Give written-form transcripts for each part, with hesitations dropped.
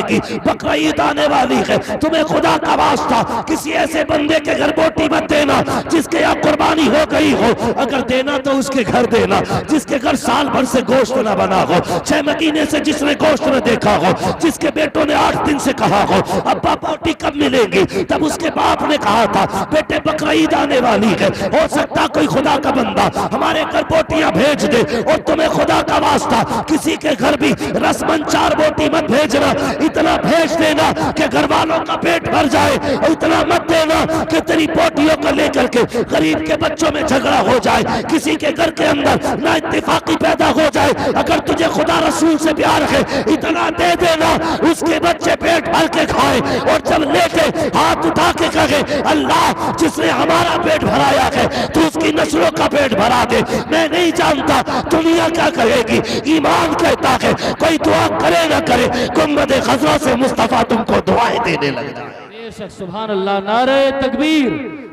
आएगी, बकरा ईद आने वाली है, तुम्हें खुदा का वास्ता किसी ऐसे बंदे के घर बोटी मत देना जिसके यहाँ कुर्बानी हो गई हो। अगर देना तो उसके घर देना जिसके घर साल भर से गोश्त ना बना हो, 6 महीने से जिसने गोश्त न देखा हो, जिसके बेटों ने 8 दिन से कहा हो अब्बा बोटी कब मिलेगी, तब उसके बाप ने कहा था बेटे बकरा ईद आने वाली है, हो सकता कोई खुदा का बंदा हमारे घर बोटियां भेज दे। और तुम्हें खुदा का वास्ता किसी के घर भी रस्मन 4 बोटी मत भेजना, इतना भेज देना कि घर वालों का पेट भर जाए, और इतना मत देना कि तेरी बोटियों को लेकर के गरीब के बच्चों में झगड़ा हो जाए, किसी के घर के अंदर ना इत्तेफाकी पैदा हो जाए। अगर तुझे खुदा रसूल से प्यार है इतना दे देना उसके बच्चे पेट भर के खाए, और जब लेके हाथ उठा के कहे अल्लाह जिसने हमारा पेट भराया है तो उसकी नस्लों का पेट भरा दे। मैं नहीं जानता दुनिया क्या कहेगी, ईमान कहता है कोई दुआ करे ना करे गुंबद खजरा से मुस्तफा तुमको दुआएं देने लग जाए। बेशक सुभान अल्लाह। नारे तकबीर,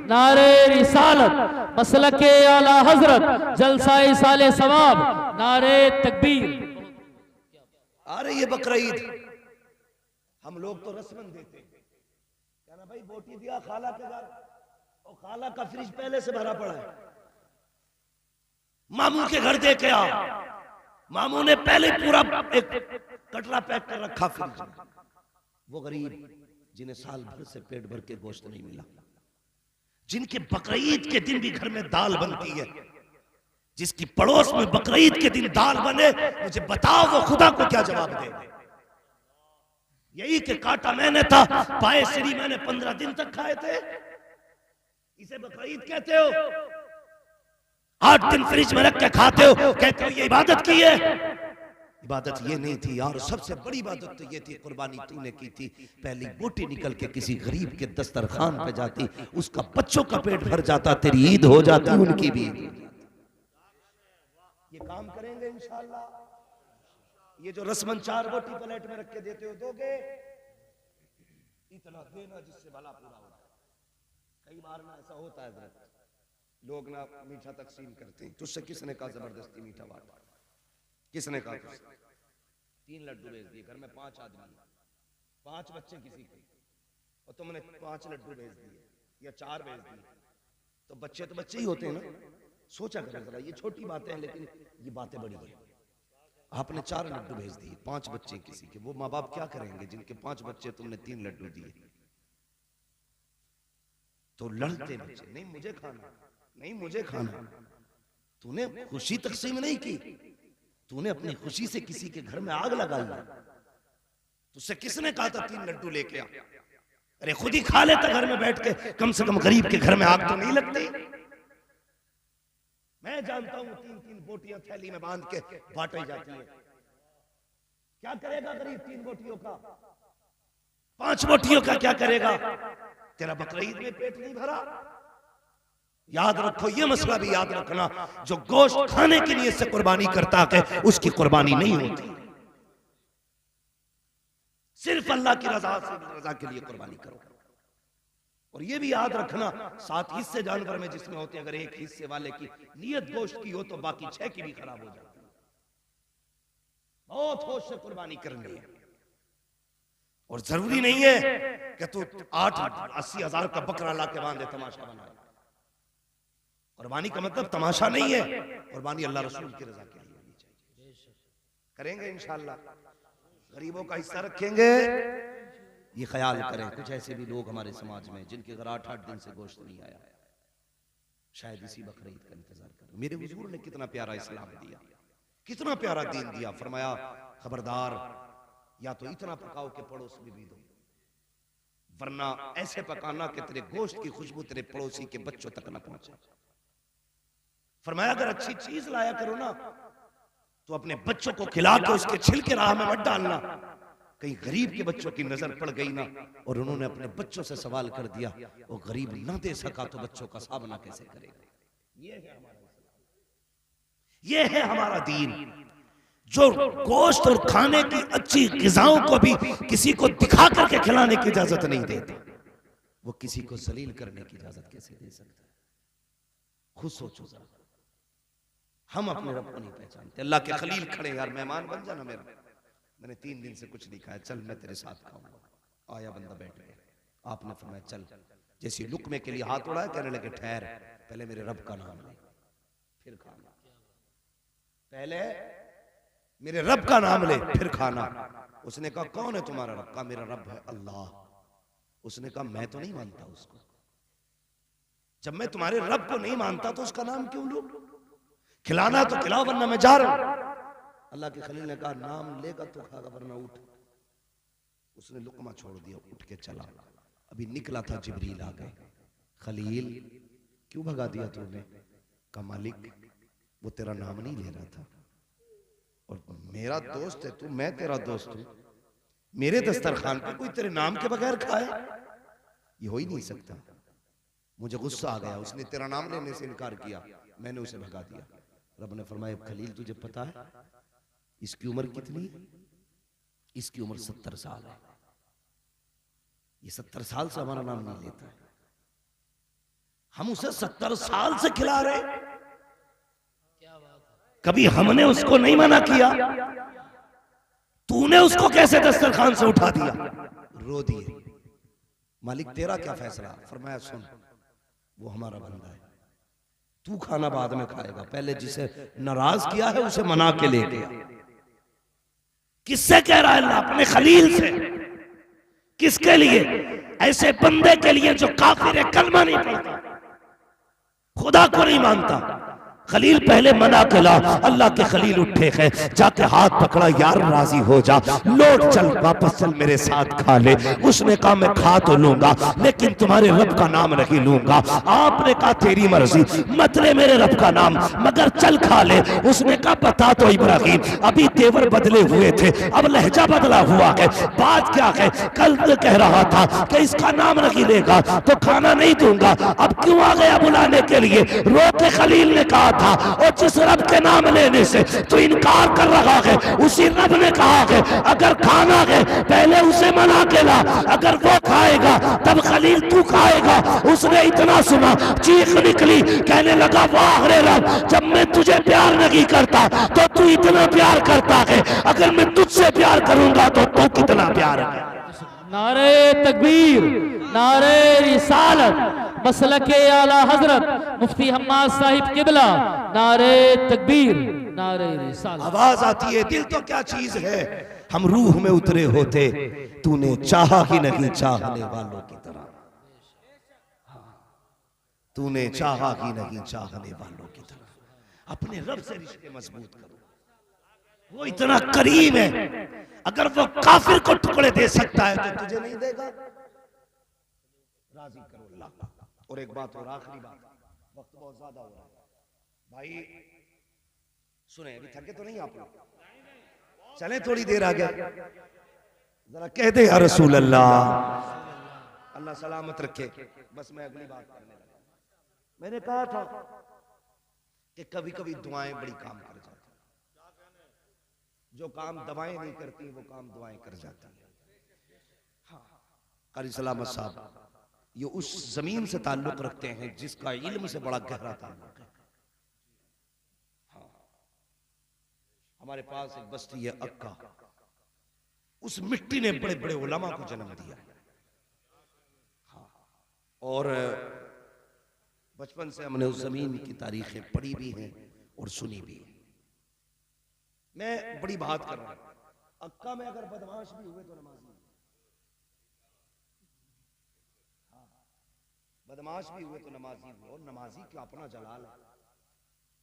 नारे रिसालत, मसलके आला हजरत, जलसाए साले सवाब, नारे तकबीर। अरे ये बकरा ईद हम लोग तो रस्मन देते हैं, क्या ना भाई बोटी दिया खाला के घर, और खाला का फ्रिज पहले से भरा पड़ा है, मामू के घर दे के आ, मामू ने पहले पूरा एक कटरा पैक कर रखा फ्रिज में। वो गरीब जिन्हें साल भर से पेट भर के गोश्त नहीं मिला, जिनके बकरीद के दिन भी घर में दाल बनती है, जिसकी पड़ोस में बकरीद के दिन दाल बने, मुझे बताओ वो खुदा को क्या जवाब दे। यही कि काटा मैंने था, पाए श्री मैंने 15 दिन तक खाए थे, इसे बकरीद कहते हो? 8 दिन फ्रिज में रख के खाते हो, कहते हो ये इबादत की है? इबादत ये नहीं थी यार, सबसे बड़ी इबादत तो ये थी कुर्बानी तूने की थी। पहली बोटी निकल के किसी गरीब के दस्तरखान पे जाती, उसका बच्चों का पेट भर जाता, तेरी ईद हो जाती, उनकी भी ईद। ये काम करेंगे इंशाअल्लाह। ये जो रस्मन 4 बोटी प्लेट में रख के देते हो दोगे, इतना देना जिससे भला पूरा हो जाए। कई बार ना ऐसा होता है लोग ना मीठा तकसीम करते हैं, तुझसे किसने कहा जबरदस्ती मीठा बांट, किसने कहा? 3 लड्डू भेज दिए, घर में 5 आदमी, 5 बच्चे किसी के, और तुमने 5 लड्डू भेज दिए या 4 भेज दिए, तो बच्चे तो बच्चे ही होते हैं ना। सोचा करें जरा, ये छोटी बातें हैं लेकिन ये बातें बड़ी हैं। आपने 4 लड्डू भेज दिए, 5 बच्चे किसी के, वो माँ बाप क्या करेंगे जिनके 5 बच्चे, तुमने 3 लड्डू दिए? तो लड़ते बच्चे, नहीं मुझे खाना, नहीं मुझे खाना। तूने खुशी तकसीम नहीं की, तूने अपनी खुशी से किसी के घर में आग लगाई। तुझसे किसने कहा था 3 लड्डू लेके आ? अरे खुद ही खा लेता घर में बैठ के, कम से कम गरीब के घर में आग तो नहीं लगती। मैं जानता हूं 3-3 बोटियां थैली में बांध के बांटी जाती है। क्या करेगा गरीब 3 बोटियों का? 5 बोटियों का क्या करेगा? तेरा बकरीद में पेट नहीं भरा? याद रखो, ये मसला भी याद रखना, जो गोश्त खाने के लिए से कुर्बानी करता है उसकी कुर्बानी नहीं होती। सिर्फ अल्लाह की रजा के लिए कुर्बानी करो। और ये भी याद रखना, 7 हिस्से जानवर में जिसमें होते हैं, अगर एक हिस्से वाले की नियत गोश्त की हो तो बाकी 6 की भी खराब हो जाती है। बहुत होश से कुर्बानी करनी है। और जरूरी नहीं है कि तू 8-80 हजार का बकरा ला के बांधे तमाशा बनाए। कुर्बानी का मतलब तमाशा नहीं है, कुर्बानी अल्लाह रसूल की रजा के लिए होनी चाहिए। करेंगे इंशाअल्लाह, गरीबों का हिस्सा रखेंगे। ये ख्याल करें, कुछ ऐसे भी लोग हमारे समाज में जिनके घर 8-8 दिन से गोश्त नहीं आया, शायद इसी बकरीद का इंतजार करें। मेरे हुजूर ने कितना प्यारा इस्लाम दिया, कितना प्यारा दीन दिया। फरमाया खबरदार, या तो इतना पकाओ कि पड़ोस में भी दो, वरना ऐसे पकाना कि तेरे गोश्त की खुशबू तेरे पड़ोसी के बच्चों तक न पहुंचे। फरमाया अगर अच्छी चीज लाया करो ना तो अपने बच्चों को खिला के उसके छिलके राह में मत डालना। कहीं गरीब के बच्चों की नजर पड़ गई ना और उन्होंने अपने बच्चों से सवाल कर दिया, वो गरीब ना दे सका तो बच्चों का सामना कैसे करेगा? ये है हमारा इस्लाम, ये है हमारा दीन, जो गोश्त और खाने की अच्छी ग़िज़ाओं को भी किसी को दिखा करके खिलाने की इजाजत नहीं देता, वो किसी को जलील करने की इजाजत कैसे दे सकता है? खुद सोचो जरा। हम अपने रब को नहीं पहचानते। अल्लाह के खलील खड़े, यार मेहमान बन जाना मेरा, मैंने 3 दिन से कुछ नहीं खाया, चल मैं तेरे साथ खाऊंगा। आया बंदा बैठ गया, आपने फरमाया चल। जैसे लुकमे के लिए हाथ उड़ाया, कहने लगे ठहर, पहले मेरे रब का नाम ले फिर खाना। पहले मेरे रब का नाम ले फिर खाना। उसने कहा कौन है तुम्हारा रब? का मेरा रब है अल्लाह। उसने कहा मैं तो नहीं मानता उसको। जब मैं तुम्हारे रब को नहीं मानता तो उसका नाम क्यों लूं? खिलाना तो खिलाओ वरना मैं जा रहा हूं। अल्लाह के खलील ने कहा नाम लेगा तो खागा वरना उठ। उसने लुकमा छोड़ दिया, उठ के चला। अभी निकला था जिब्रील आ गए, खलील क्यों भगा दिया तूने? कहा मालिक वो तेरा नाम नहीं ले रहा था, और मेरा दोस्त है तू, मैं तेरा दोस्त हूं, मेरे दस्तरखान पे कोई तेरे नाम के बगैर खाए? ये हो ही नहीं सकता। मुझे गुस्सा आ गया, उसने तेरा नाम लेने से इनकार किया, मैंने उसे भगा दिया। रब ने फरमाया खलील तुझे पता है इसकी उम्र कितनी है? इसकी उम्र 70 साल है। ये 70 साल से हमारा नाम नहीं लेता है, हम उसे 70 साल से खिला रहे। कभी हमने उसको नहीं मना किया, तूने उसको कैसे दस्तरखान से उठा दिया? रो दिए। मालिक तेरा क्या फैसला? फरमाया सुन, वो हमारा बंदा है, तू खाना बाद में खाएगा, पहले जिसे नाराज किया है उसे मना के ले गया। किससे कह रहा है अल्लाह? अपने खलील से। किसके लिए? ऐसे बंदे के लिए जो काफिर है, कलमा नहीं पढ़ता, खुदा को नहीं मानता। खलील पहले मना के ला। अल्लाह के खलील उठे हैं, जाके हाथ पकड़ा, यार राजी हो जा, लौट चल, वापस चल, मेरे साथ खा ले। उसने कहा मैं खा तो लूंगा लेकिन तुम्हारे रब का नाम नहीं लूंगा। आपने कहा तेरी मर्जी, मत ले मेरे रब का नाम, मगर चल खा ले। उसने कहा बता तो इब्राहिम, अभी तेवर बदले हुए थे, अब लहजा बदला हुआ है। बात क्या है? कल कह रहा था कि इसका नाम नहीं लेगा तो खाना नहीं दूंगा, अब क्यों आ गया बुलाने के लिए? रो के खलील ने कहा था, और जिस रब के नाम लेने से तो इनकार कर रहा है, उसी रब ने कहा है अगर खाना है पहले उसे मना के ला, अगर वो खाएगा तब खलील तू खाएगा। उसने इतना सुना, चीख निकली, कहने लगा वाह रे रब, जब मैं तुझे प्यार नहीं करता तो तू इतना प्यार करता है, अगर मैं तुझसे प्यार करूंगा तो तू कितना प्यार है। नारे तकबीर, नारे रिसालत, मसलके आला हजरत मुफ्ती हम्माद साहिब किबला, नारे तकबीर, नारे रिसालत। आवाज आती है, दिल तो क्या चीज है, हम रूह में उतरे होते, तूने चाहा ही नहीं चाहने वालों की तरह, तूने चाहा ही नहीं चाहने वालों की तरह। अपने रब से रिश्ते मजबूत करो, वो इतना करीम है, अगर वो काफिर को टुकड़े दे सकता है तो तुझे नहीं देगा? राजी करो अल्लाह। और एक बात और, आखिरी बात, वक्त बहुत ज्यादा हो रहा है भाई, सुने, अभी थके तो नहीं आप लोग? चले थोड़ी देर आगे, जरा कह दे या रसूल अल्लाह, अल्लाह सलामत रखे। बस मैं अगली बात करने लगा। मैंने कहा था कि कभी कभी दुआएं बड़ी काम कर जाती, जो काम दवाएं नहीं करती वो काम दुआएं कर जाती है। हाँ, कारी सलामत साहब ये उस जमीन से ताल्लुक रखते हैं जिसका इल्म से बड़ा गहरा ताल्लुक है। हाँ, हमारे पास एक बस्ती है अक्का, उस मिट्टी ने बड़े बड़े उलमा को जन्म दिया। हाँ, और बचपन से हमने उस जमीन की तारीखें पढ़ी भी हैं और सुनी भी है। मैं बड़ी बात कर रहा हूं, अक्का में अगर बदमाश भी हुए तो नमाजी, बदमाश भी हुए तो नमाजी हुए, और नमाजी का अपना जलाल है।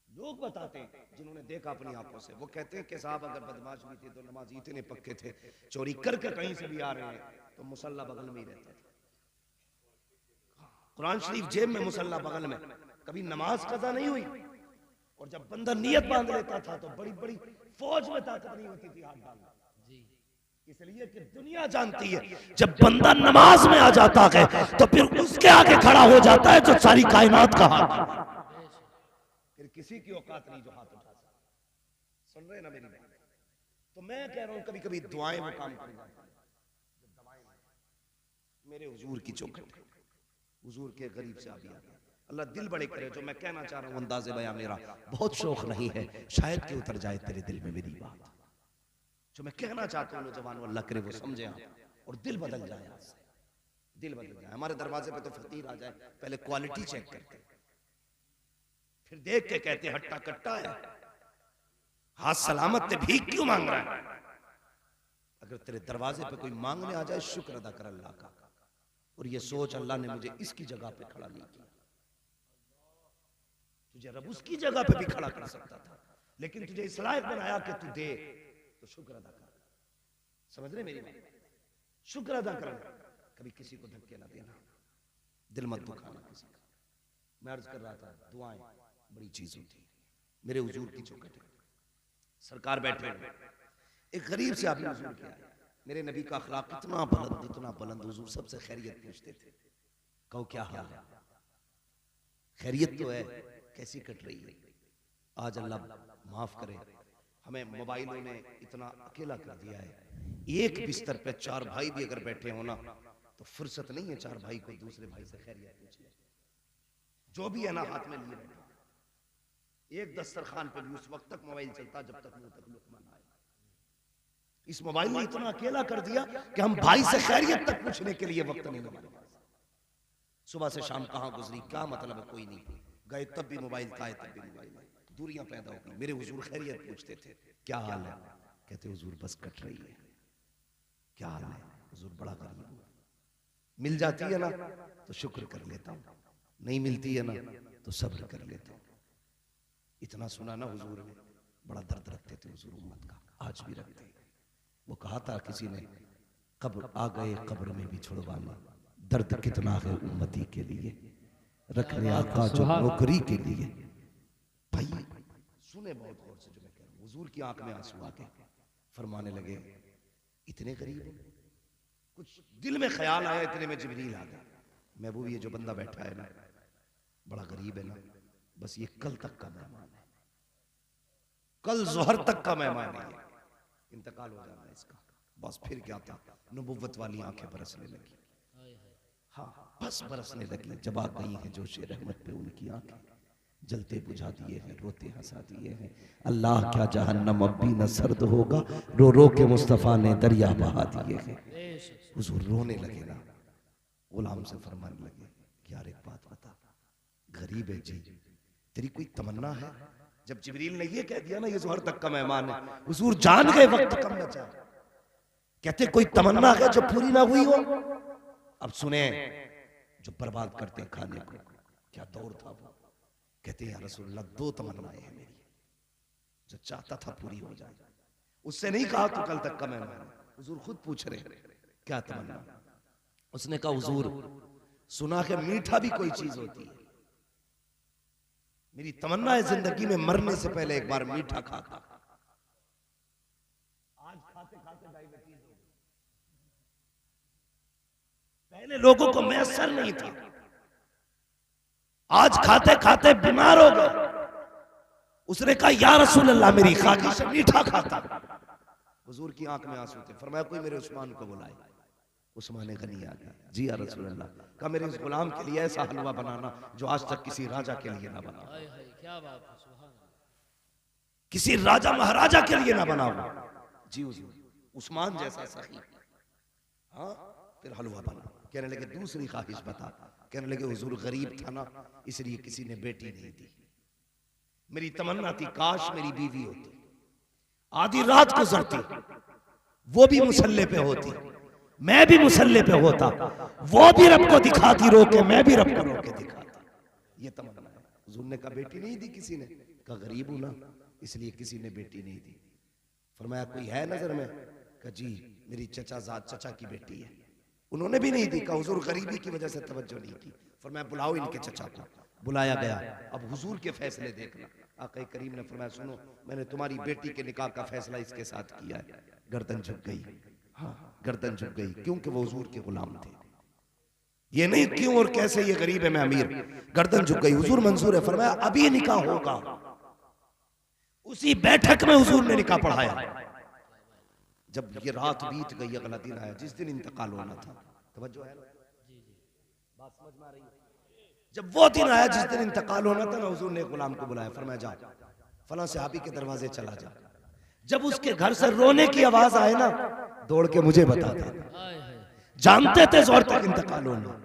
लोग बताते हैं जिन्होंने देखा अपनी आंखों से, वो कहते हैं कि साहब अगर बदमाश भी थे तो नमाजी इतने पक्के थे, चोरी करके कहीं से भी आ रहे हैं तो मुसल्ला बगल में ही रहता था। कुरान शरीफ जेब में, मुसल्ला बगल में, कभी नमाज कज़ा नहीं हुई। और जब बंदा नियत बांध लेता था तो बड़ी बड़ी फौज में ताकत नहीं होती थी हाथ डालना, इसलिए कि दुनिया जानती है जब बंदा नमाज में आ जाता है तो फिर उसके आगे खड़ा हो जाता है जो सारी कायनात का हाथ, फिर किसी की औकात नहीं जो हाथ उठा सकता। सुन रहे ना मेरी बात? तो मैं कह रहा हूं कभी कभी दुआएं वो काम कर जाती हैं, मेरे हुजूर की चौखट, हुजूर के गरीब से आ गया। अल्लाह दिल बड़े करे, जो मैं कहना चाह रहा हूं अंदाज़े बयां मेरा बहुत शौक नहीं है, शायद कि उतर जाए तेरे दिल में मेरी बात। जो मैं कहना चाहता हूँ नौजवानों, अल्लाह करे वो समझे आप और दिल बदल जाए आपसे, दिल बदल जाए। हमारे दरवाजे पे तो फकीर आ जाए, पहले क्वालिटी चेक करते, फिर देख के कहते हट्टा कट्टा है, हाथ सलामत थे, भीख क्यों मांग रहा है। अगर तेरे दरवाजे पे कोई मांगने आ जाए, शुक्र अदा कर अल्लाह का, और ये सोच अल्लाह ने मुझे इसकी जगह पे खड़ा नहीं किया, तुझे रब उसकी जगह पे भी खड़ा कर सकता था, लेकिन तुझे इस लायक बनाया कि तू दे, तो शुक्र अदा कर। समझ रहे मेरी बात? शुक्र अदा करना, कभी किसी को धक्के ना देना, दिल मत दुखाना किसी का। मैं अर्ज कर रहा था, दुआएं बड़ी चीज होती है। मेरे हुजूर की चौखट है, सरकार बैठे हैं, एक गरीब से आदमी हुजूर के आए, मेरे नबी का अखलाक इतना बुलंद, हुजूर सबसे खैरियत पूछते थे। कहो क्या हाल है, खैरियत तो है, कैसी कट रही है। आज अल्लाह माफ करे, हमें मोबाइलों ने इतना अकेला कर दिया है, एक बिस्तर पे 4 भाई भी अगर बैठे हो ना, तो फुर्सत नहीं है 4 भाई को दूसरे भाई से खैरियत पूछने, जो भी है ना हाथ में लिए बैठा। एक दस्तरखान पे भी उस वक्त तक मोबाइल चलता जब तक मुंह तक लुकमा ना आए। इस मोबाइल ने इतना अकेला कर दिया कि हम भाई से खैरियत तक पूछने के लिए वक्त नहीं हमारे पास। सुबह से शाम कहां गुजरी, क्या मतलब है, कोई नहीं गए तब भी मोबाइल था, तब भी मोबाइल है, दूरियां पैदा हो गई। मेरे हुजूर खैरियत पूछते थे, क्या हाल है, कहते हुजूर बस कट रही है। क्या हाल है हुजूर, बड़ा गरीब हूं, मिल जाती है ना तो शुक्र कर लेता हूं, नहीं मिलती है ना तो सब्र कर लेता हूं। इतना सुना ना हुजूर ने, बड़ा दर्द रखते थे हुजूर उम्मत का, आज भी रखते हैं। वो कहा था किसी ने, कब्र आ गए कब्र में भी छुड़वाने, दर्द कितना है उम्मती के लिए, रखने आका जो नौकरी के लिए। भाई सुने बहुत गौर से जो मैं कह रहा हूं। हुजूर की आंख में आंसू आ गए, फरमाने लगे इतने गरीब हो। कुछ दिल में ख्याल आया, इतने में जिब्रील आ गया, महबूब ये जो बंदा बैठा है ना बड़ा गरीब है ना, बस ये कल तक का मेहमान है, कल जोहर तक का मेहमान है, इंतकाल हो जाना इसका। बस फिर क्या था, नबुव्वत वाली आंखें बरसने लगी, हाँ बस बरसने लगी। जब आ गई है जोशे रहमत पे उनकी आंखें, जलते बुझा दिए हैं, रोते हंसा दिए हैं। अल्लाह क्या जहन्नम अब भी न सर्द होगा, रो रो के मुस्तफा ने दरिया बहा दिए हैं। हुजूर रोने लगे ना, गुलाम से फरमाने लगे कि यार एक बात बता, गरीब है जी, तेरी कोई तमन्ना है। जब जिब्रील ने ये कह दिया ना ये जोहर तक का मेहमान है, हुजूर जान गए वक्त कम बचा। कहते कोई तमन्ना है जो पूरी ना हुई हो। अब सुने, जो बर्बाद करते हैं खाने को, क्या दौर था वो। कहते हैं या रसूलल्लाह 2 तमन्नाएं हैं मेरी, जो चाहता था पूरी हो जाए। उससे नहीं कहा तू कल तक का मेहमान, हुजूर खुद पूछ रहे क्या तमन्ना। उसने कहा हुजूर सुना है मीठा भी कोई चीज होती है, मेरी तमन्ना है जिंदगी में मरने से पहले एक बार मीठा खाता। आज खाते खाते डायबिटीज हो गई, पहले लोगों को मैसर नहीं था, आज खाते खाते बीमार हो गए। उसने कहा या रसूल अल्लाह मेरी ख्वाहिश मीठा खाता। हुजूर की आंख में आंसू थे, फरमाया कोई मेरे उस्मान को बुलाए। उस्मान गनी आ गया, जी या रसूल अल्लाह। कहा मेरे इस गुलाम के लिए ऐसा हलवा बनाना जो आज तक किसी राजा के लिए ना बना, क्या बात है, सुभान अल्लाह, किसी राजा महाराजा के लिए ना बना हो। जी हुजूर, उस्मान जैसा सही। हाँ फिर हलवा बना। कहने लगे दूसरी ख्वाहिश बता। कहने लगे हुजूर गरीब था ना इसलिए किसी ने बेटी नहीं दी, मेरी तमन्ना थी काश मेरी बीवी होती, आधी रात गुजरती, वो भी मुसल्ले पे होती, मैं भी मुसल्ले पे होता, वो भी रब को दिखाती रो के, मैं भी रब को रो के दिखाता। ये तमन्ना है। हुजूर ने कहा बेटी नहीं दी किसी ने। कहा गरीब हूं ना इसलिए किसी ने बेटी नहीं दी। फरमाया कोई है नजर में? कहा जी मेरी चचा की बेटी है। उन्होंने भी नहीं दी। कहा हुजूर गरीबी की वजह से तवज्जो नहीं की। फरमाया बुलाओ इनके चचा को। बुलाया गया। अब हुजूर के फैसले देखना। आका करीम ने फरमाया सुनो मैंने तुम्हारी बेटी के निकाह का फैसला इसके साथ किया है। गर्दन झुक गई। हाँ गर्दन झुक गई क्योंकि वो हुजूर के गुलाम थे। ये नहीं क्यों और कैसे ये गरीब है मैं अमीर। गर्दन झुक गई। हुजूर मंजूर है। फरमाया अभी निकाह होगा। उसी बैठक में हुजूर ने निकाह पढ़ाया। जब ये रात बीत गई अगला दिन आया जिस दिन इंतकाल होना था। तवज्जो है बात समझ में आ रही है? जब वो दिन आया जिस दिन इंतकाल होना था ना हुजूर ने गुलाम को बुलाया। फरमाया जा फलां सहाबी के दरवाजे चला जा, जब उसके घर से रोने की आवाज आए ना, दौड़ के मुझे बता देना। जानते थे जोहर तक इंतकाल होना,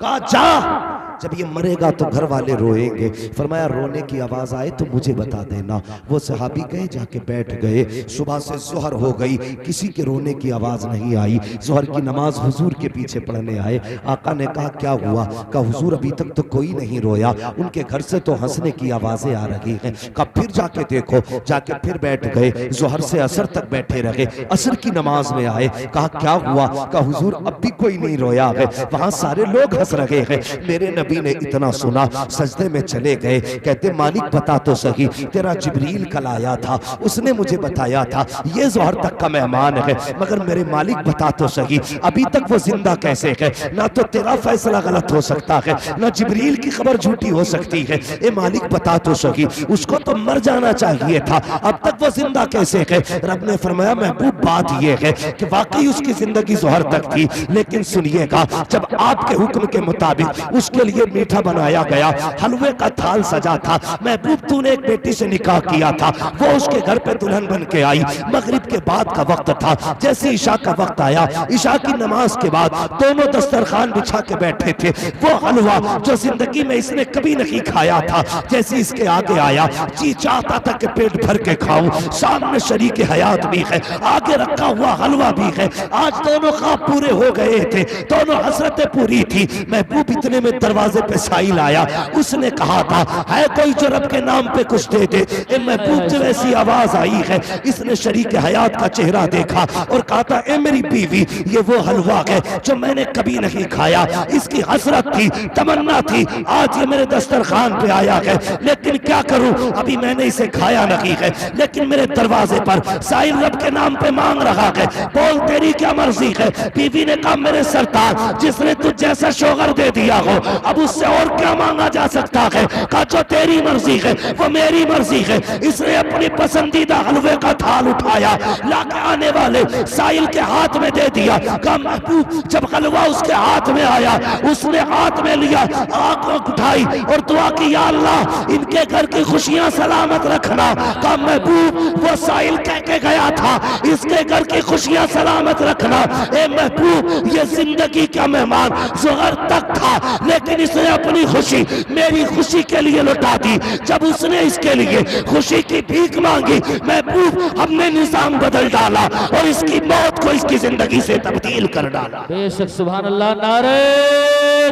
कहा जा, जब ये मरेगा तो घर वाले रोएंगे। फरमाया रोने की आवाज आए तो मुझे बता देना। वो सहाबी गए, जाके बैठ गए। सुबह से जोहर हो गई, किसी के रोने की आवाज नहीं आई। जोहर की नमाज हुजूर के पीछे पढ़ने आए। आका ने कहा क्या हुआ? कहा हुजूर अभी तक तो कोई नहीं रोया, उनके घर से तो हंसने की आवाजें आ रही हैं। कहा फिर जाके देखो। जाके फिर बैठ गए, जोहर से असर तक बैठे रहे। असर की नमाज में आए, कहा क्या हुआ? कहा हुजूर अब भी कोई नहीं रोया है, वहां सारे लोग हंस रहे हैं। मेरे नबी ने इतना सुना, सजदे में चले गए। कहते मालिक बता तो सही, तेरा जिब्रील कल आया था, उसने मुझे बताया था ये जोहर तक का मेहमान है, मगर मेरे मालिक बता तो सही अभी तक वो जिंदा कैसे है? ना तो तेरा फैसला गलत हो सकता है, ना जिब्रील की खबर झूठी हो सकती है। ए मालिक बता तो सही, उसको तो मर जाना चाहिए था, अब तक वो जिंदा कैसे है? रब ने फरमाया महबूब बात ये है कि वाकई उसकी जिंदगी जोहर तक थी, लेकिन सुनिएगा जब आपके हुक्म के मुताबिक उसके लिए मीठा बनाया गया, हलवे का थाल सजा था। महबूब तूने एक बेटी से निकाह किया था, वो उसके घर पे दुल्हन बन के आई। मगरिब के बाद का वक्त था, जैसे ईशा का वक्त आया, ईशा की नमाज के बाद दोनों दस्तरखान बिछा के बैठे थे। वो हलवा जो जिंदगी में इसने कभी नहीं खाया था, जैसे इसके आगे आया, जी चाहता था कि पेट भर के खाऊं। सामने शरीक हयात भी है, आगे रखा हुआ हलवा भी है। आज दोनों ख्वाब पूरे हो गए थे, दोनों हसरतें पूरी थी। महबूब इतने में दरवाजे पे साइल आया, उसने कहा था है कोई जो रब के नाम पे कुछ दे दे। महबूब जब ऐसी आवाज आई है, इसने शरीक हयात का चेहरा देखा और कहा था ए मेरी बीवी, ये वो हलवा है जो मैंने कभी नहीं खाया, इसकी हसरत थी, तमन्ना थी, आज ये मेरे दस्तरखान पे आया है, लेकिन क्या करूं अभी मैंने इसे खाया नहीं है, लेकिन मेरे दरवाजे पर साइल रब के नाम पे मांग रहा है, बोल तेरी क्या मर्जी है? बीवी ने कहा मेरे सरताज, जिसने तुझ जैसा शोहर दे दिया हो अब उससे और क्या मांगा जा सकता है? कहा जो तेरी मर्जी है वो मेरी मर्जी है। इसने अपनी पसंदीदा हलवे का थाल उठाया, लाके आने वाले साइल के हाथ में दे दिया। कहा महबूब जब हलवा उसके हाथ में आया, उसने हाथ में लिया, आंख उठाई और दुआ की या अल्लाह इनके घर की खुशियां सलामत रखना। कहा महबूब वो साइल कह के गया था इसके घर की खुशियां सलामत रखना। ए महबूब ये जिंदगी का मेहमान जोहर तक था, लेकिन इसने अपनी खुशी मेरी खुशी के लिए लौटा दी। जब उसने इसके लिए खुशी की भीख मांगी, महबूब हमने निजाम बदल डाला और इसकी मौत को इसकी जिंदगी से तब्दील कर डाला। बेशक सुभान अल्लाह। नारे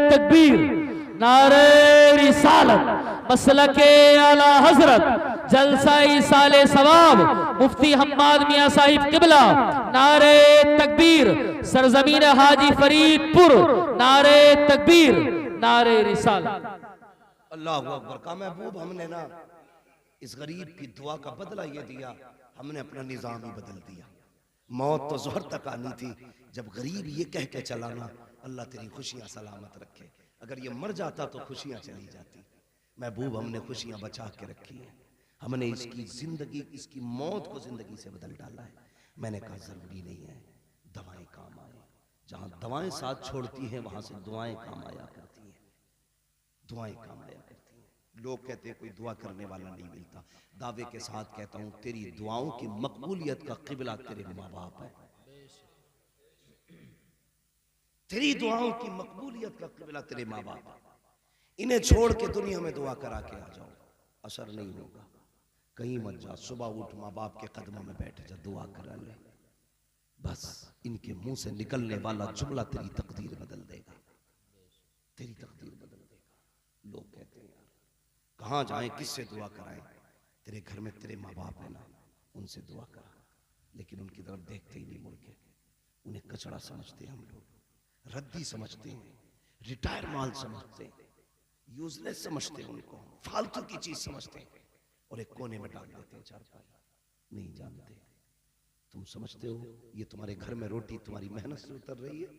तकबीर, नारे रिसालत, मसलके आला हजरत जलसाई साले सवाब मुफ्ती हम्माद मियां साहिब किबला, नारे तकबीर, सरजमीन हाजी फरीदपुर, नारे तकबीर, नारे रिसालत। अल्लाह अकबर। का महबूब हमने ना इस गरीब की दुआ का बदला ये दिया, हमने अपना निजाम ही बदल दिया। मौत तो जोहर तक आनी थी, जब गरीब ये कह के चला ना अल्लाह तेरी खुशियां सलामत रखे, अगर ये मर जाता तो खुशियां चली जाती। महबूब हमने खुशियां बचा के रखी है, हमने इसकी जिंदगी, इसकी मौत को जिंदगी से बदल डाला है। मैंने कहा जरूरी नहीं है दवाएं काम आए, जहां दवाएं साथ छोड़ती हैं वहां से दुआएं काम आया करती हैं, दुआएं काम आया करती हैं। लोग कहते हैं कोई दुआ करने वाला नहीं मिलता, दावे के साथ कहता हूं तेरी दुआओं की मकबूलियत का किबला तेरे माँ बाप है, तेरी दुआओं की मकबूलियत का किबला तेरे माँ बाप। इन्हें छोड़ के दुनिया में दुआ करा के आ जाओ, असर नहीं होगा। कहीं मत जा, सुबह उठ माँ बाप के कदमों में बैठ जा, दुआ करा ले, बस इनके मुंह से निकलने वाला जुमला तेरी तकदीर बदल देगा, तेरी तकदीर बदल देगा। लोग कहते हैं यार कहाँ जाएं, किससे दुआ कराएं? तेरे घर में तेरे माँ बाप है ना, उनसे दुआ करा, लेकिन उनकी तरफ देखते ही नहीं मुड़ के। उन्हें कचड़ा समझते हैं हम लोग, रद्दी समझते हैं, रिटायर माल समझते हैं, यूजलेस समझते हैं, उनको फालतू की चीज समझते हैं और एक कोने में डाल देते हैं चारपाई। नहीं जानते, तुम समझते हो ये तुम्हारे घर में रोटी तुम्हारी मेहनत से उतर रही है?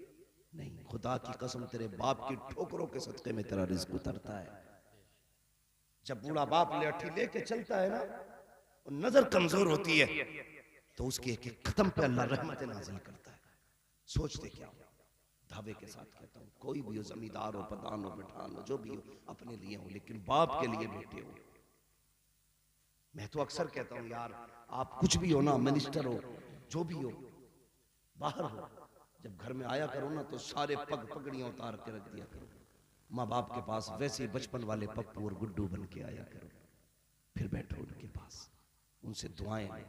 नहीं, खुदा की कसम तेरे बाप की ठोकरों के सदके में तेरा रिज्क उतरता है। जब बूढ़ा बाप लाठी लेके चलता है ना और नजर कमजोर होती है तो उसके एक एक कदम पे अल्लाह रहमत नाजिल करता है। सोचते क्या हो? दावे के साथ कहता हूं, कोई भी हो, जमींदार हो, प्रधान हो, मिठान हो, जो भी हो, अपने लिए हो, लेकिन बाप के लिए बेटे हो। मैं तो अक्सर कहता हूं यार आप कुछ भी हो ना, मिनिस्टर हो, जो भी हो, बाहर हो, जब घर में आया करो ना तो सारे पग पगड़ियां उतार के रख दिया करो। माँ बाप के पास वैसे ही बचपन वाले पप्पू और गुड्डू बन के आया करो, फिर बैठो उनके पास, उनसे दुआएं लो।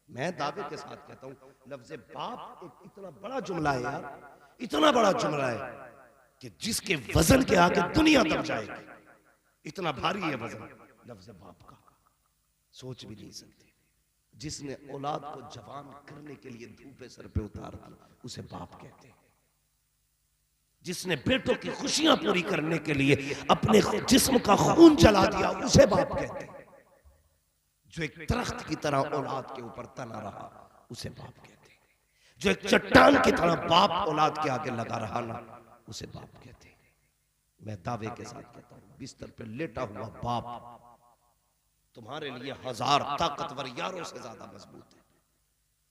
मैं दावे के साथ कहता हूं, लफ्ज़े बाप एक इतना बड़ा जुमला है यार, इतना बड़ा जुमला है कि जिसके वजन के आगे दुनिया दब जाएगी, इतना भारी है वजन लफ्ज़ बाप का, सोच भी नहीं सकते। जिसने औलाद को जवान करने के लिए धूपे सर पे उतार दी, उसे बाप कहते हैं। जिसने बेटों की खुशियां पूरी करने के लिए अपने जिस्म का खून जला दिया, उसे बाप कहते हैं। जो एक दरख्त की तरह औलाद के ऊपर तना रहा, उसे बाप कहते हैं। जो एक चट्टान की तरह बाप औलाद के आगे लगा रहा ना, उसे बाप कहते हैं। मैं दावे के साथ कहता हूं, बिस्तर पे लेटा हुआ बाप तुम्हारे लिए 1000 ताकतवर यारों से ज्यादा मजबूत है,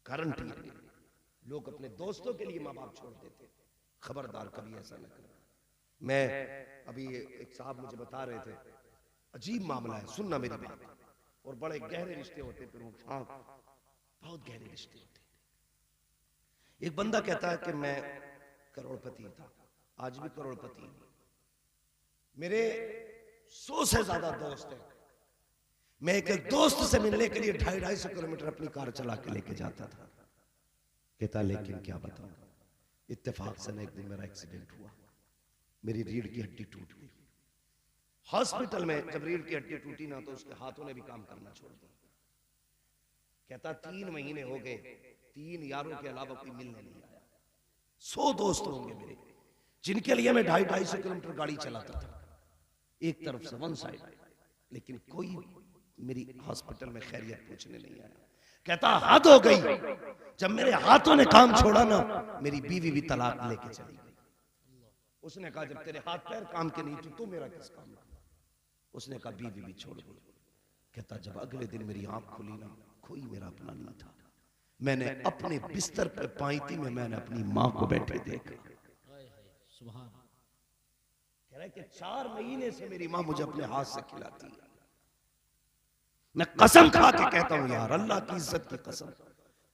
गारंटी है। लोग अपने दोस्तों के लिए माँ बाप छोड़ देते, खबरदार कभी ऐसा न करो। मैं अभी एक साहब मुझे बता रहे थे, अजीब मामला है, सुनना मेरी बात, और बड़े गहरे रिश्ते होते प्रमुख, हाँ बहुत गहरे रिश्ते होते। एक बंदा कहता है कि मैं करोड़पति था, आज भी करोड़पति हूं, मेरे 100 से ज्यादा दोस्त हैं। मैं एक दोस्त से मिलने के लिए 250 किलोमीटर अपनी कार चला के लेके जाता था। कहता लेकिन क्या बताऊं, इत्तेफाक से एक दिन मेरा एक्सीडेंट हुआ, मेरी रीढ़ की हड्डी टूट गई। हॉस्पिटल में जब रीढ़ की हड्डी टूटी ना, तो उसके हाथों ने भी काम करना छोड़ दिया। कहता 3 महीने हो गए, 3 यारों के अलावा कोई मिलने नहीं आया। 100 दोस्त होंगे मेरे, जिनके लिए मैं 250 किलोमीटर गाड़ी चलाता था, एक तरफ से वन साइड, लेकिन कोई मेरी हॉस्पिटल में खैरियत पूछने नहीं आया। कहता हद हो गई, जब मेरे हाथों ने काम छोड़ा ना, मेरी बीवी भी तलाक लेके चली गई। उसने कहा जब तेरे हाथ पैर काम के नहीं तो मेरा किस काम का? उसने कहा बीवी भी छोड़ गई। कहता जब अगले दिन मेरी आंख खुली ना, कोई मेरा अपना नहीं था। मैंने अपने बिस्तर पे पायती में मैंने अपनी माँ को बैठे देखा। कह रहा है कि 4 महीने से मेरी माँ मुझे अपने हाथ से खिलाती है। मैं कसम खा के कहता हूं यार, अल्लाह की इज्जत की कसम,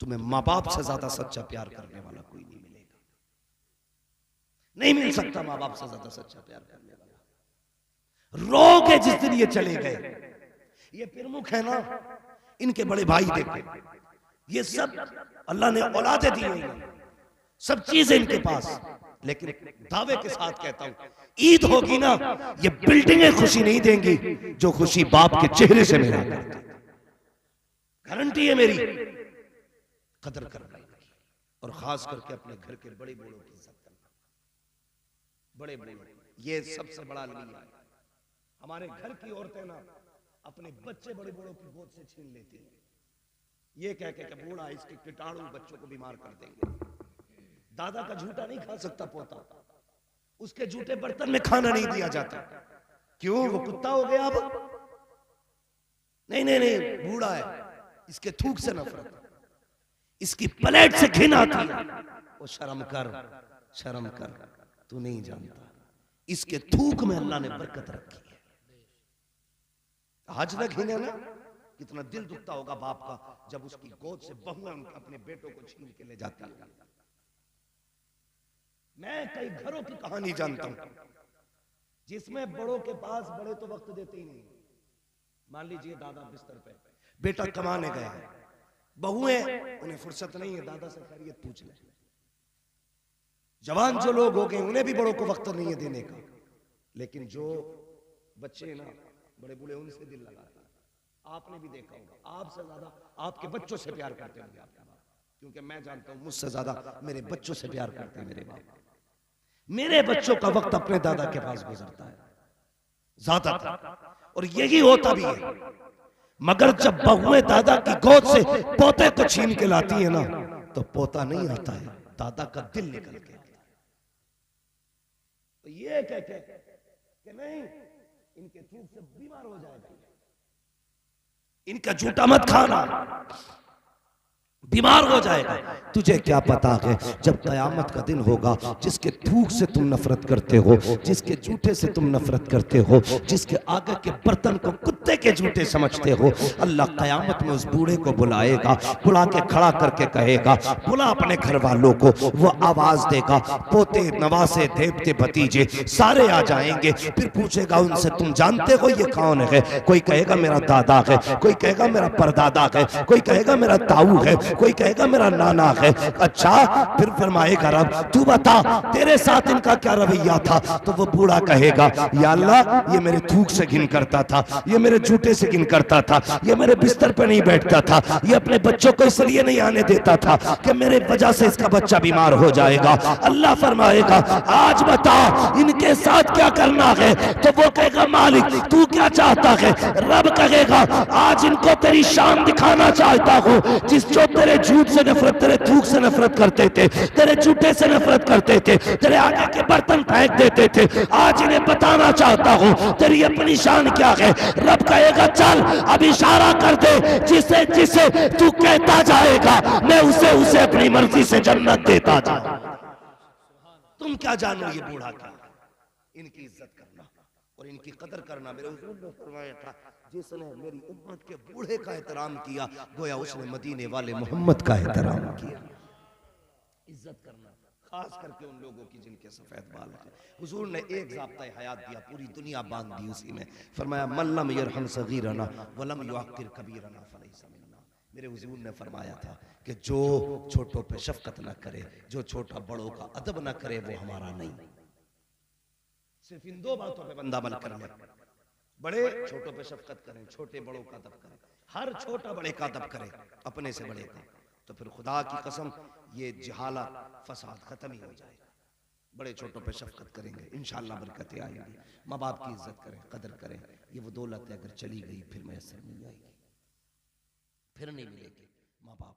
तुम्हें माँ बाप से ज्यादा सच्चा प्यार करने वाला कोई नहीं मिलेगा, नहीं मिल सकता माँ बाप से ज्यादा सच्चा प्यार करने वाला। रो के जिस दिन ये चले गए, ये प्रमुख है ना, इनके बड़े भाई देखो, ये सब अल्लाह ने औलादे दी हुई हैं, सब चीजें इनके पास, लेकिन दावे के साथ कहता हूं, ईद होगी ना, ये बिल्डिंगें खुशी नहीं देंगी जो खुशी बाप के चेहरे से मिला करती। गारंटी है मेरी, कदर करना, और खास करके अपने घर के बड़े बूढ़ों की इज्जत करना। बड़े बूढ़े, ये सबसे बड़ा अलविया है। हमारे घर की औरतें ना अपने बच्चे बड़े बूढ़ों की गोद से छीन लेती हैं, ये कह के बूढ़ा इसके कीटाणु बच्चों को बीमार कर देंगे। दादा का झूठा नहीं खा सकता पोता, उसके झूठे बर्तन में खाना नहीं दिया जाता। क्यों? वो कुत्ता हो गया अब? नहीं नहीं नहीं, बूढ़ा है, इसके थूक से नफरत, इसकी प्लेट से घिन आती है। वो शर्म कर, शर्म कर, तू नहीं जानता, इसके थूक में अल्लाह ने बरकत रखी है। आज तक घिन है ना, कितना दिल दुखता होगा बाप का जब उसकी गोद से बहुएं अपने बेटों को छीन के ले जाती है। मैं कई घरों की कहानी जानता हूं जिसमें बड़ों के पास बड़े तो वक्त देते ही नहीं। मान लीजिए दादा बिस्तर पे, बेटा कमाने गया है, बहुएं उन्हें फुर्सत नहीं है दादा से खैरियत पूछ ले। जवान जो लोग हो गए उन्हें भी बड़ों को वक्त नहीं है देने का, लेकिन जो बच्चे ना बड़े बूढ़े उनसे दिल लगाते हैं। आपने भी देखा होगा, आपसे ज्यादा आपके बच्चों से प्यार करते होंगे आपके बाप, क्योंकि मैं जानता हूं मुझसे ज्यादा मेरे बच्चों से प्यार करते हैं मेरे बाप। मेरे बच्चों का वक्त अपने दादा के पास गुजरता है ज्यादातर, और यही होता भी है। मगर जब बहुएं दादा की गोद से पोते को छीन के लाती है ना, तो पोता नहीं आता है, दादा का दिल निकल के आता है। तो ये कहते कि नहीं, इनके थूक से बीमार हो जाएगा, इनका झूठा मत खाना, बीमार हो जाएगा। तुझे क्या पता है जब कयामत का दिन होगा, जिसके थूक से तुम नफरत करते हो, जिसके जूठे से तुम नफरत करते हो, जिसके आगे के बर्तन को कुत्ते कुत्ते के जूते समझते हो। अल्लाह क़यामत में उस बूढ़े को बुलाएगा, बुला के खड़ा करके कहेगा, बुला अपने घर वालों को। वो आवाज देगा, पोते नवासे देवते भतीजे सारे आ जाएंगे। फिर पूछेगा उनसे, तुम जानते हो ये कौन है? कोई कहेगा मेरा दादा है, कोई कहेगा मेरा परदादा है, कोई कहेगा मेरा ताऊ है, कोई कहेगा मेरा नाना है। अच्छा, फिर फरमाएगा रब तू बता तेरे साथ इनका क्या रवैया था? तो वो बूढ़ा कहेगा, या अल्लाह ये मेरे थूक से घिन करता था, ये मेरे जूते से घिन करता था, ये मेरे बिस्तर पर नहीं बैठता था, ये अपने बच्चों को इसलिए नहीं आने देता था कि मेरे वजह से इसका बच्चा बीमार हो जाएगा। अल्लाह फरमाएगा आज बता इनके साथ क्या करना है? तो वो कहेगा मालिक तू क्या चाहता है? रब कहेगा आज इनको तेरी शान दिखाना चाहता हूँ, जिस जो तेरे झूठ से नफरत, तेरे थूक से नफरत करते थे, तेरे जूते से नफरत करते थे, तेरे आगे के बर्तन फेंक देते थे, आज इन्हें बताना चाहता हूँ तेरी अपनी शान क्या है। रब कहेगा चल अब इशारा कर दे, जिसे जिसे तू कहता जाएगा मैं उसे उसे अपनी मर्जी से जन्नत देता जाऊंगा। तुम क्या जानो ये बूढ़ा क्या? इनकी इज्जत करना और इनकी कदर करना। मेरे हुजूर ने फरमाया था जिसने मेरी उम्मत के बूढ़े का एहतराम किया गोया उसने मदीने वाले मोहम्मद का एहतराम किया। इज्जत करना खास करके उन लोगों की जिनके सफेद बाल हैं। हुजूर ने एक ज़ाब्ता हयात दिया, पूरी दुनिया बांध दी उसी में। फरमाया मल्लम यरहम सगीरना वलम युअक्किर कबीरना फलैसा मिन्ना। मेरे हुजूर ने फरमाया था कि जो छोटों पे शफकत न करे, जो छोटा बड़ों का अदब न करे वो हमारा नहीं। सिर्फ इन दो बातों पे बंदा अमल कर ले, बड़े छोटों पे शफकत करें, छोटे बड़ों का अदब करें, हर छोटा बड़े का अदब करे अपने से बड़े का, तो फिर खुदा की कसम ये जहालत फसाद खत्म ही हो जाएगा। बड़े छोटों पे शफकत करेंगे इंशाअल्लाह बरकतें आएंगी। माँ बाप की इज्जत करें, कदर करें। ये वो दौलत है अगर चली गई फिर मैसर नहीं आएगी, फिर नहीं मिलेगी। माँ बाप